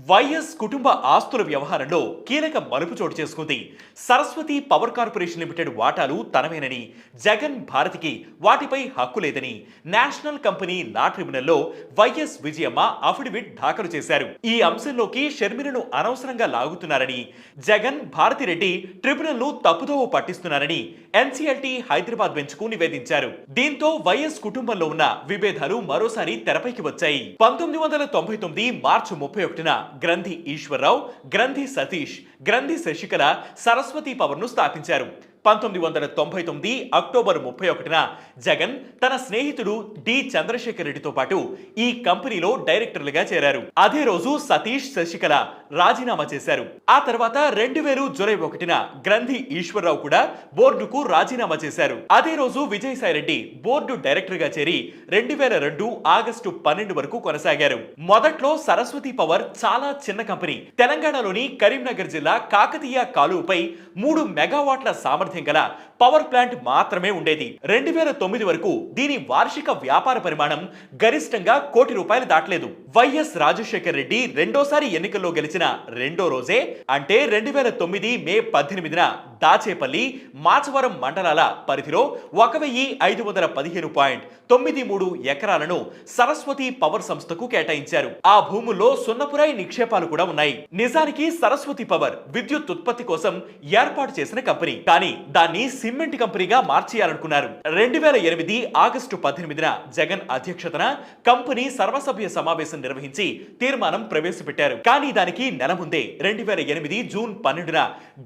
YS కుటుంబ ఆస్తుల వ్యవహారంలో కీలక మలుపు చోటు చేసుకుంది. సరస్వతి పవర్ కార్పొరేషన్ లిమిటెడ్ వాటాలు తనవేనని, జగన్ భారతికి వాటిపై హక్కు లేదని నేషనల్ కంపెనీ లా ట్రిబ్యునల్లో వైఎస్ విజయమ్మ అఫిడవిట్ దాఖలు చేశారు. ఈ అంశంలోకి షర్మిలను అనవసరంగా లాగుతున్నారని, జగన్ భారతిరెడ్డి ట్రిబ్యునల్ను తప్పుదోవ పట్టిస్తున్నారని ఎన్సీఎల్టీ హైదరాబాద్ బెంచ్కు నివేదించారు. దీంతో వైఎస్ కుటుంబంలో ఉన్న విభేదాలు మరోసారి తెరపైకి వచ్చాయి. 1999 మార్చి 31న గ్రంథి ఈశ్వరరావు, గ్రంథి సతీష్, గ్రంథి శశికళ సరస్వతి పవర్ను స్థాపించారు. 1999 అక్టోబర్ 31న జగన్ తన స్నేహితుడు డి చంద్రశేఖర్ రెడ్డితో పాటు ఈ కంపెనీలో డైరెక్టర్లుగా చేరారు. అదే రోజు సతీష్, శశికళ రాజీనామా చేశారు. ఆ తర్వాత 2000 జూలై 1న గ్రంథి ఈశ్వరరావు కూడా బోర్డుకు రాజీనామా చేశారు. అదే రోజు విజయసాయిరెడ్డి బోర్డు డైరెక్టర్ గా చేరి 2002 ఆగస్టు 12 వరకు కొనసాగారు. మొదట్లో సరస్వతి పవర్ చాలా చిన్న కంపెనీ. తెలంగాణలోని కరీంనగర్ జిల్లా కాకతీయ కాలువపై 3 మెగావాట్ల సామర్థ్యం గల పవర్ ప్లాంట్ మాత్రమే ఉండేది. 2009 వరకు దీని వార్షిక వ్యాపార పరిమాణం గరిష్టంగా ₹1,00,00,000 దాటలేదు. వైఎస్ రాజశేఖర్ రెడ్డి రెండోసారి ఎన్నికల్లో గెలిచిన రెండో రోజే, అంటే 2009 మే 18న దాచేపల్లి, మాచవరం మండలాల పరిధిలో 1,515.93 ఎకరాలను సరస్వతి పవర్ సంస్థకు కేటాయించారు. ఆ భూముల్లో సున్నపురాయి నిక్షేపాలు కూడా ఉన్నాయి. నిజానికి సరస్వతి పవర్ విద్యుత్ ఉత్పత్తి కోసం ఏర్పాటు చేసిన కంపెనీ, కానీ దాన్ని సిమెంట్ కంపెనీగా మార్చేయాలనుకున్నారు. 2008 ఆగస్టు 18న జగన్ అధ్యక్షతన కంపెనీ సర్వసభ్య సమావేశం నిర్వహించి తీర్మానం ప్రవేశపెట్టారు. కానీ దానికి నెల ముందే 2008 జూన్ 12న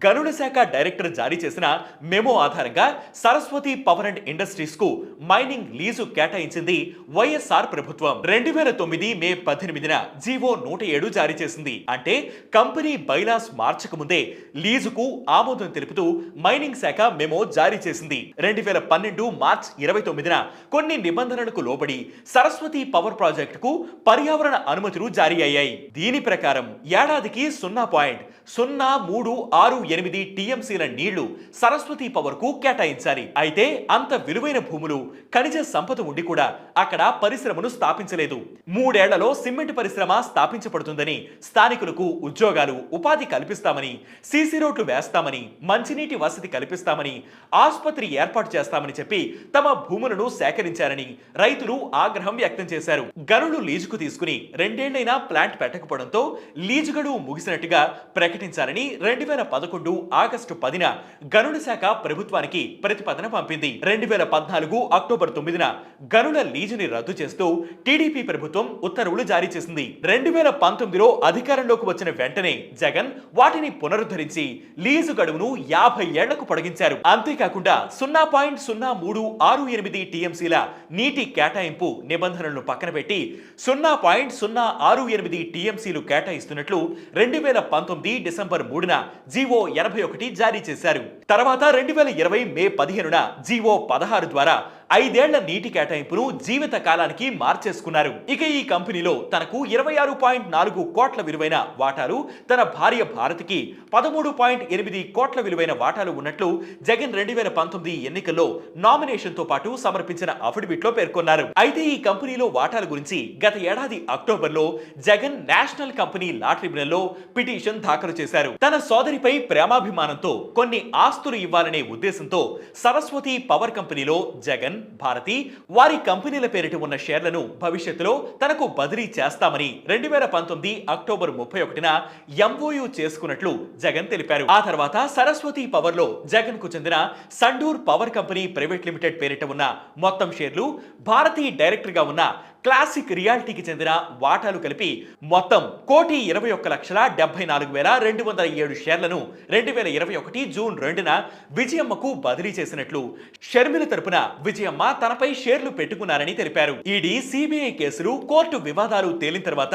గనుల శాఖ డైరెక్టర్ జారీ చేసిన మెమో ఆధారంగా సరస్వతి పవర్ అండ్ ఇండస్ట్రీస్ కు మైనింగ్ లీజు కేటాయించింది వైఎస్ఆర్ ప్రభుత్వం. 2009 మే 18న జీవో 107 జారీ చేసింది. అంటే కంపెనీ బైలాస్ మార్చక ముందే లీజుకు ఆమోదం తెలుపుతూ మైనింగ్ శాఖ మెమో జారీ చేసింది. 2012 మార్చ్ 29న కొన్ని నిబంధనలకు లోబడి సరస్వతి పవర్ ప్రాజెక్టుకు పర్యావరణ అనుమతులు జారీ అయ్యాయి. దీని ప్రకారం ఏడాదికి 0.0368 టీఎంసీల నీళ్లు సరస్వతి పవర్ కు కేటాయించాలి. అయితే అంత విలువైన భూములు, ఖనిజ సంపద ఉండి కూడా అక్కడ పరిశ్రమను స్థాపించలేదు. 3 ఏళ్లలో సిమెంట్ పరిశ్రమ స్థాపించబడుతుందని, స్థానికులకు ఉద్యోగాలు, ఉపాధి కల్పిస్తామని, సీసీ రోడ్లు వేస్తామని, మంచినీటి వసతి కల్పిస్తామని, ఆసుపత్రి ఏర్పాటు చేస్తామని చెప్పి తమ భూములను సేకరించారని రైతులు ఆగ్రహం వ్యక్తం చేశారు. గనులు లీజుకు తీసుకుని 2 ఏళ్లైనా ప్లాంట్ పెట్టకపోవడంతో లీజు గడువు ముగిసినట్టుగా ప్రకటించాలని 2011 ఆగస్టు 10న గనుల శాఖ ప్రభుత్వానికి ప్రతిపాదన పంపింది. 2014 అక్టోబర్ 9న గనుల లీజుని రద్దు చేస్తూ టీడీపీ ప్రభుత్వం ఉత్తర్వులు జారీ చేసింది. 2019లో అధికారంలోకి వచ్చిన వెంటనే జగన్ వాటిని పునరుద్ధరించి లీజు గడువును 50 ఏళ్లకు పొడిగించారు. అంతేకాకుండా 0.0368 టీఎంసీల నీటి కేటాయింపు నిబంధనలను పక్కన పెట్టి 0.068 టీఎంసీలు కేటాయిస్తున్నట్లు 2019 డిసెంబర్ 3న జీవో 81 జారీ చేశారు. తర్వాత 2020 మే 15న జీవో 16 ద్వారా 5 ఏళ్ల నీటి కేటాయింపును జీవిత కాలానికి మార్చేసుకున్నారు. ఇక ఈ కంపెనీలో తనకు 26.4 కోట్ల విలువైన వాటాలు, తన భార్య భారతికి 13.8 కోట్ల విలువైన వాటాలు ఉన్నట్లు జగన్ 2019 ఎన్నికల్లో నామినేషన్ తో పాటు సమర్పించిన అఫిడవిట్ లో పేర్కొన్నారు. అయితే ఈ కంపెనీలో వాటాల గురించి గత ఏడాది అక్టోబర్లో జగన్ నేషనల్ కంపెనీ లా ట్రిబ్యునల్లో పిటిషన్ దాఖలు చేశారు. తన సోదరిపై ప్రేమాభిమానంతో కొన్ని ఆస్తులు ఇవ్వాలనే ఉద్దేశంతో సరస్వతి పవర్ కంపెనీలో జగన్, భారతి వారి కంపెనీల పేరిట ఉన్న షేర్లను భవిష్యత్తులో తనకు బదిలీ చేస్తామని 2019 అక్టోబర్ 31న ఎంఓయూ చేసుకున్నట్లు జగన్ తెలిపారు. ఆ తర్వాత సరస్వతి పవర్ లో జగన్ కు చెందిన Sandur power company private limited పేరిట ఉన్న మొత్తం షేర్లు, భారతి డైరెక్టర్ గా ఉన్న క్లాసిక్ రియాలిటీకి చెందిన వాటాలు కలిపి మొత్తం 1,21,74,207 షేర్లను 2021 జూన్ 2న విజయమ్మకు బదిలీ చేసినట్లు షర్మిల తరపున విజయమ్మ తనపై షేర్లు పెట్టుకున్నారని తెలిపారు. ఈడీ, సిబిఐ కేసులు, కోర్టు వివాదాలు తేలిన తర్వాత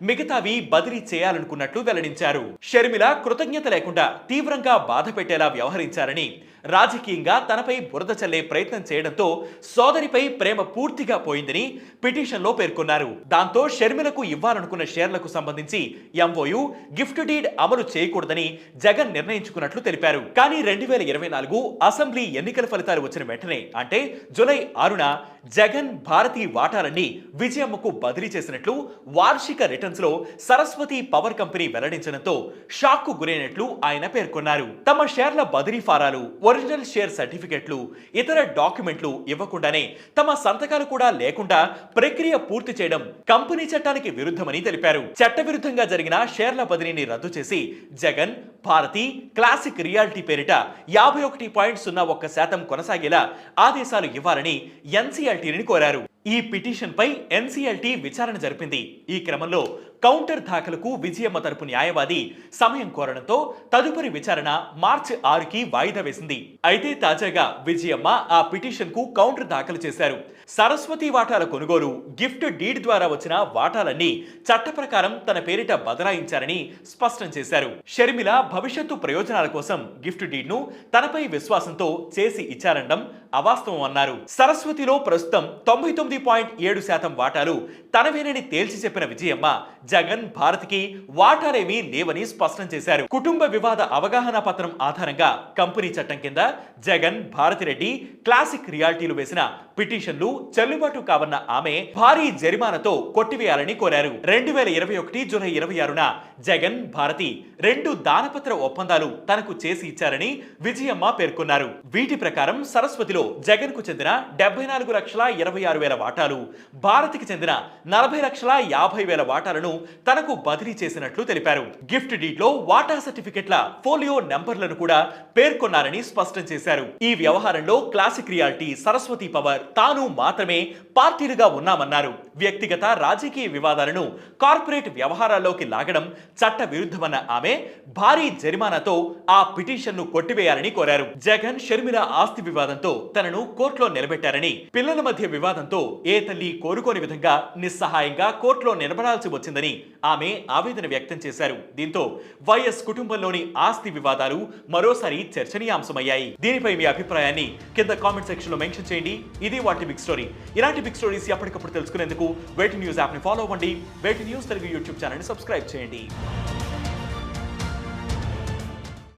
మిగతావి బదిలీ చేయాలనుకున్నట్లు వెల్లడించారు. షర్మిల కృతజ్ఞత లేకుండా తీవ్రంగా బాధ పెట్టేలా వ్యవహరించారని, రాజకీయంగా తనపై బురద చల్లే ప్రయత్నం చేయడంతో సోదరిపై ప్రేమ పూర్తిగా పోయిందని పిటిషన్లో పేర్కొన్నారు. దాంతో షర్మిలకు ఇవ్వాలనుకున్న షేర్లకు సంబంధించి ఎంఓయూ, గిఫ్ట్ డీడ్ అమలు చేయకూడదని జగన్ నిర్ణయించుకున్నట్లు తెలిపారు. కానీ 2024 అసెంబ్లీ ఎన్నికల ఫలితాలు వచ్చిన వెంటనే, అంటే జూలై 6న జగన్ భారతి వాటాలన్నీ విజయమ్మకు బదిలీ చేసినట్లు వార్షిక రిటర్న్స్ లో సరస్వతి పవర్ కంపెనీ వెల్లడించడంతో షాక్ కు గురైనట్లు ఆయన పేర్కొన్నారు. తమ షేర్ల బదిలీ ఫారాలు, ఒరిజినల్ షేర్ సర్టిఫికెట్లు, ఇతర డాక్యుమెంట్లు ఇవ్వకుండానే తమ సంతకాలు కూడా లేకుండా ప్రక్రియ పూర్తి చేయడం కంపెనీ చట్టానికి విరుద్ధమని తెలిపారు. చట్టవిరుద్ధంగా జరిగిన షేర్ల బదిలీని రద్దు చేసి జగన్ భారతి క్లాసిక్ రియాలిటీ పేరిట 51.01% కొనసాగేలా ఆదేశాలు ఇవ్వాలని ఎన్సీఎల్టీని కోరారు. ఈ పిటిషన్ పై ఎన్సీఎల్టీ విచారణ జరిపింది. ఈ క్రమంలో కౌంటర్ దాఖలకు విజయమ్మ తరపు న్యాయవాది సమయం కోరడంతో తదుపరి విచారణ మార్చి 6కి వాయిదా వేసింది. అయితే తాజాగా విజయమ్మ ఆ పిటిషన్ కు కౌంటర్ దాఖలు చేశారు. సరస్వతి వాటాల కొనుగోలు, గిఫ్ట్ డీడ్ ద్వారా వచ్చిన వాటాలన్నీ చట్ట ప్రకారం తన పేరిట బదలాయించారని స్పష్టం చేశారు. షర్మిల భవిష్యత్తు ప్రయోజనాల కోసం గిఫ్ట్ డీడ్ ను తనపై విశ్వాసంతో చేసి ఇచ్చారనడం అవాస్తవం అన్నారు. సరస్వతిలో ప్రస్తుతం 99.7% వాటాలు తనవేనని తేల్చి చెప్పిన విజయమ్మ జగన్ భారతికి వాటాలేమీ లేవని స్పష్టం చేశారు. కుటుంబ వివాద అవగాహన పత్రం ఆధారంగా కంపెనీ చట్టం కింద జగన్ భారతిరెడ్డి క్లాసిక్ రియాలిటీలు వేసిన పిటిషన్లు చెల్లుబాటు కావన్న ఆమె భారీ జరిమానాతో కొట్టివేయాలని కోరారు. 2021 జూలై 26న జగన్ భారతి 2 దానపత్ర ఒప్పందాలు తనకు చేసి ఇచ్చారని విజయమ్మ పేర్కొన్నారు. వీటి ప్రకారం సరస్వతిలో జగన్ కు చెందిన 74,26,000 వాటాలు, భారతికి చెందిన 40,50,000 వాటాలను తనకు బదిలీ చేసినట్లు తెలిపారు. గిఫ్ట్ డీడ్ లో వాటా సర్టిఫికెట్ల ఫోలియో నెంబర్లను కూడా పేర్కొన్నారని స్పష్టం చేశారు. ఈ వ్యవహారంలో క్లాసిక్ రియాలిటీ, సరస్వతి పవర్ తాను మాత్రమే పార్టీలుగా ఉన్నామన్నారు. వ్యక్తిగత రాజకీయ వివాదాలను కార్పొరేట్ వ్యవహారాల్లోకి లాగడం చట్ట విరుద్ధమన్న ఆమె భారీ జరిమానాతో ఆ పిటిషన్ ను కొట్టివేయాలని కోరారు. జగన్ షర్మిల ఆస్తి వివాదంతో తనను కోర్టులో నిలబెట్టారని, పిల్లల మధ్య వివాదంతో ఏ తల్లి కోరుకోని విధంగా నిస్సహాయంగా కోర్టులో నిలబడాల్సి వచ్చిందని ఆమె ఆవేదన వ్యక్తం చేశారు. దీంతో వైఎస్ కుటుంబంలోని ఆస్తి వివాదాలు మరోసారి చర్చనీయాంశమయ్యాయి. దీనిపై మీ అభిప్రాయాన్ని కింద కామెంట్ సెక్షన్ లో మెన్షన్ చేయండి. ఇది వాటి బిగ్ స్టోరీ. ఇలాంటి బిగ్ స్టోరీస్ ఎప్పటికప్పుడు తెలుసుకునేందుకు వేటి న్యూస్ యాప్ ని ఫాలో అవ్వండి. వేటి న్యూస్ తెలుగు యూట్యూబ్ ఛానల్ ని సబ్స్క్రైబ్ చేయండి.